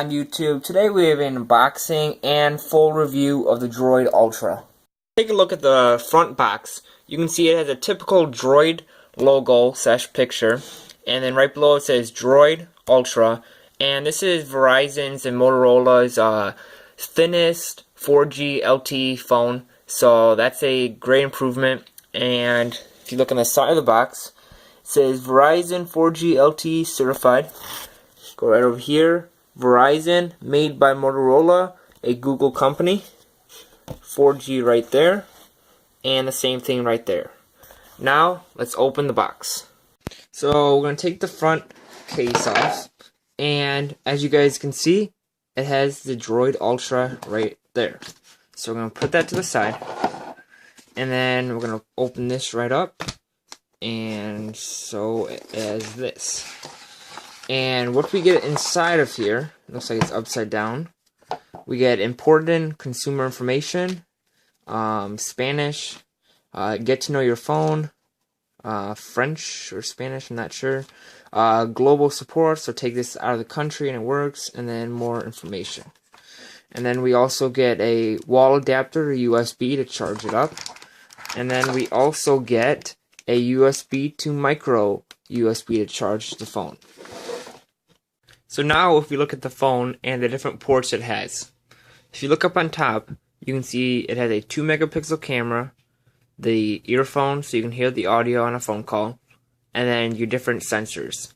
On YouTube. Today we have an unboxing and full review of the Droid Ultra. Take a look at the front box. You can see it has a typical Droid logo / picture, and then right below it says Droid Ultra, and this is Verizon's and Motorola's thinnest 4G LTE phone, so that's a great improvement. And if you look on the side of the box, it says Verizon 4G LTE certified. Go right over here. Verizon, made by Motorola, a Google company. 4G right there. And the same thing right there. Now, let's open the box. So, we're going to take the front case off. And, as you guys can see, it has the Droid Ultra right there. So, we're going to put that to the side. And then, we're going to open this right up. And so, it has this. And what we get inside of here, looks like it's upside down. We get important consumer information, Spanish, get to know your phone, French or Spanish, I'm not sure, global support, so take this out of the country and it works, and then more information. And then we also get a wall adapter, or USB, to charge it up. And then we also get a USB to micro USB to charge the phone. So now if we look at the phone and the different ports it has. If you look up on top, you can see it has a 2 megapixel camera, the earphone so you can hear the audio on a phone call, and then your different sensors.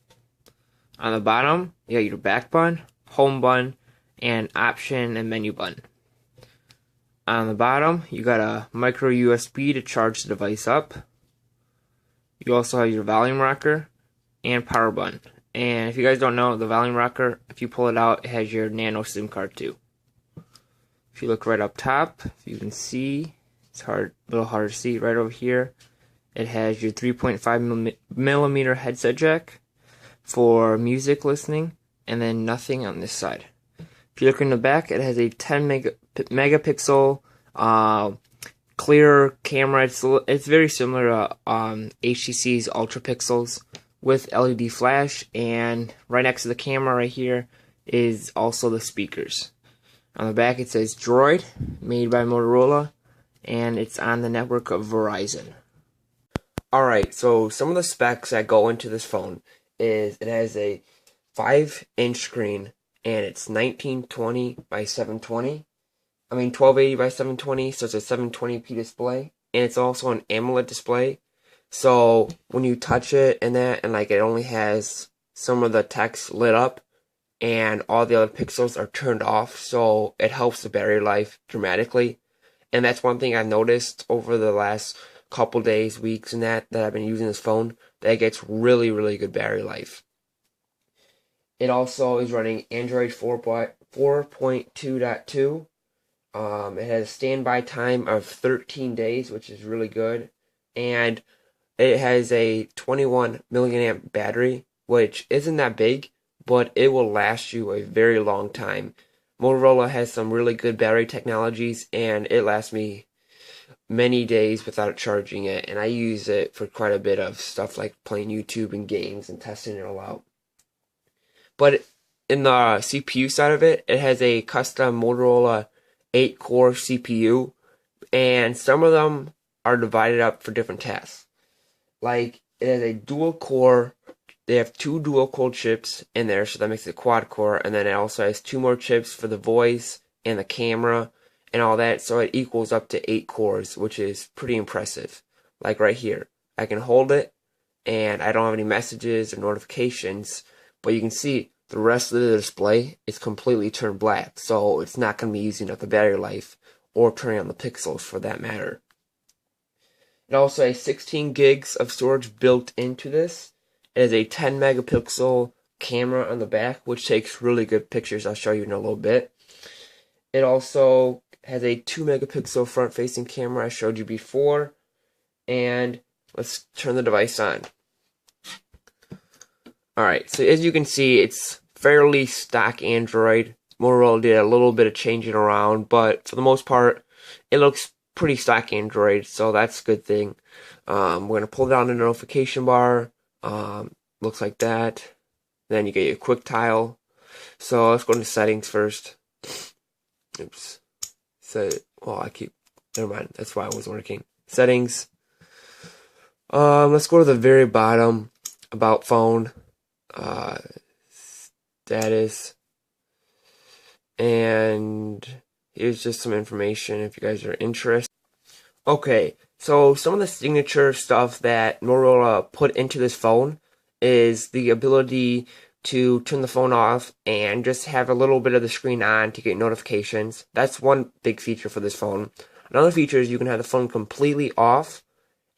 On the bottom, you got your back button, home button, and option and menu button. On the bottom, you got a micro USB to charge the device up. You also have your volume rocker and power button. And if you guys don't know, the volume rocker, if you pull it out, it has your nano SIM card too. If you look right up top, you can see, it's a little harder to see right over here, it has your 3.5 millimeter headset jack for music listening, and then nothing on this side. If you look in the back, it has a 10 megapixel clear camera. It's very similar to HTC's Ultra Pixels, with LED flash, and right next to the camera right here is also the speakers. On the back it says Droid, made by Motorola, and it's on the network of Verizon. Alright, so some of the specs that go into this phone is it has a 5-inch screen, and it's 1920 by 720. 1280 by 720, so it's a 720p display, and it's also an AMOLED display. So when you touch it and it only has some of the text lit up and all the other pixels are turned off, so it helps the battery life dramatically. And that's one thing I've noticed over the last couple days, weeks, and that I've been using this phone, that it gets really, really good battery life. It also is running Android 4.2.2. It has a standby time of 13 days, which is really good. And it has a 21 milliamp battery, which isn't that big, but it will last you a very long time. Motorola has some really good battery technologies, and it lasts me many days without charging it, and I use it for quite a bit of stuff like playing YouTube and games and testing it all out. But in the CPU side of it, it has a custom Motorola 8-core CPU, and some of them are divided up for different tasks. Like, it has a dual core, they have 2 dual core chips in there, so that makes it quad core, and then it also has 2 more chips for the voice and the camera and all that, so it equals up to 8 cores, which is pretty impressive. Like right here, I can hold it, and I don't have any messages or notifications, but you can see the rest of the display is completely turned black, so it's not going to be using up the battery life, or turning on the pixels for that matter. It also has 16 gigs of storage built into this. It has a 10 megapixel camera on the back, which takes really good pictures. I'll show you in a little bit. It also has a 2 megapixel front facing camera I showed you before. And let's turn the device on. Alright, so as you can see, it's fairly stock Android. Motorola did a little bit of changing around, but for the most part, it looks pretty stock Android, so that's a good thing. We're going to pull down the notification bar. Looks like that. Then you get your quick tile. So let's go into settings first. Oops. So, well, never mind. That's why it wasn't working. Settings. Let's go to the very bottom. About phone. Status. And here's just some information if you guys are interested. Okay, so some of the signature stuff that Motorola put into this phone is the ability to turn the phone off and just have a little bit of the screen on to get notifications. That's one big feature for this phone. Another feature is you can have the phone completely off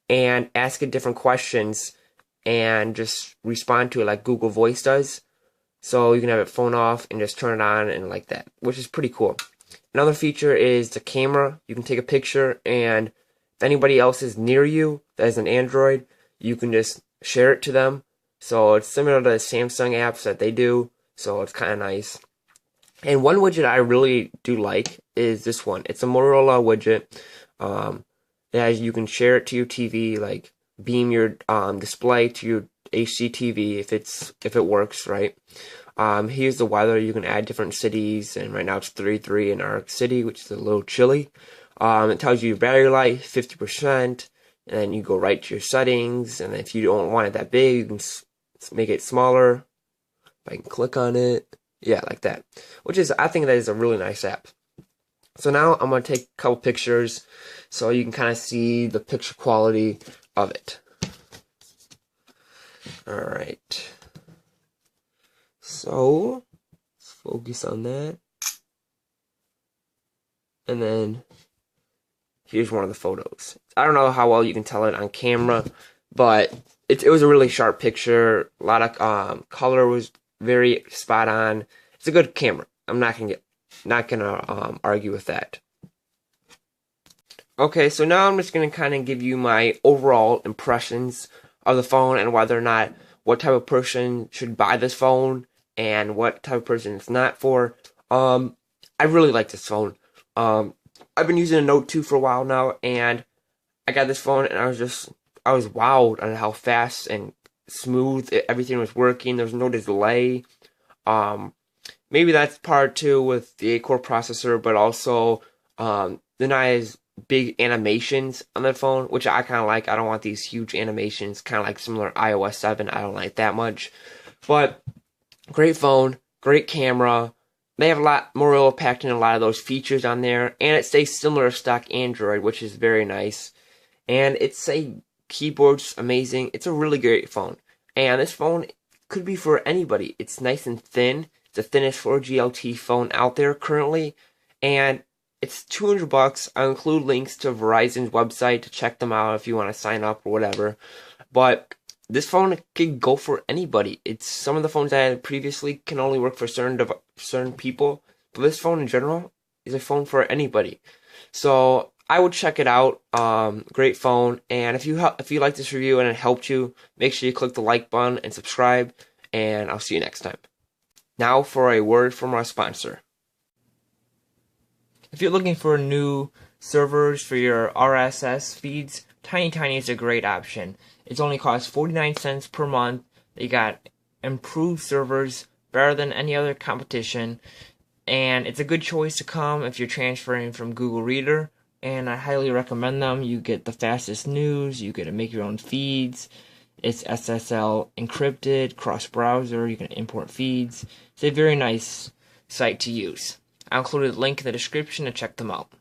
and ask it different questions and just respond to it like Google Voice does. So you can have it phone off and just turn it on and like that, which is pretty cool. Another feature is the camera. You can take a picture, and if anybody else is near you that has an Android, you can just share it to them. So it's similar to the Samsung apps that they do, so it's kind of nice. And one widget I really do like is this one. It's a Motorola widget that you can share it to your TV, like beam your display to your HD TV if it works right. Here's the weather. You can add different cities, and right now it's 33 in our city, which is a little chilly. It tells you your battery life, 50%, and then you go right to your settings, and if you don't want it that big, you can make it smaller. If I can click on it, yeah, like that. I think that is a really nice app. So now I'm going to take a couple pictures so you can kind of see the picture quality of it. Alright. So, let's focus on that. And then, here's one of the photos. I don't know how well you can tell it on camera, but it was a really sharp picture. A lot of color was very spot on. It's a good camera. I'm not gonna argue with that. Okay, so now I'm just gonna kind of give you my overall impressions of the phone and whether or not what type of person should buy this phone and what type of person it's not for. I really like this phone. I've been using a Note 2 for a while now, and I got this phone and I was wowed on how fast and smooth everything was working. There was no delay. Maybe that's part too with the 8-core processor, but also the nice big animations on the phone, which I kind of like. I don't want these huge animations, kind of like similar iOS 7. I don't like that much. But great phone, great camera. They have a lot more packed in a lot of those features on there, and it stays similar to stock Android, which is very nice. And keyboard's amazing. It's a really great phone. And this phone could be for anybody. It's nice and thin. It's the thinnest 4G LTE phone out there currently. And it's $200. I'll include links to Verizon's website to check them out if you want to sign up or whatever. But this phone could go for anybody. Some of the phones I had previously can only work for certain people. But this phone in general is a phone for anybody. So I would check it out. Great phone. And if you like this review and it helped you, make sure you click the like button and subscribe. And I'll see you next time. Now for a word from our sponsor. If you're looking for new servers for your RSS feeds, Tiny is a great option. It only costs 49 cents per month. They got improved servers, better than any other competition, and it's a good choice to come if you're transferring from Google Reader, and I highly recommend them. You get the fastest news, you get to make your own feeds, it's SSL encrypted, cross-browser, you can import feeds. It's a very nice site to use. I'll include a link in the description to check them out.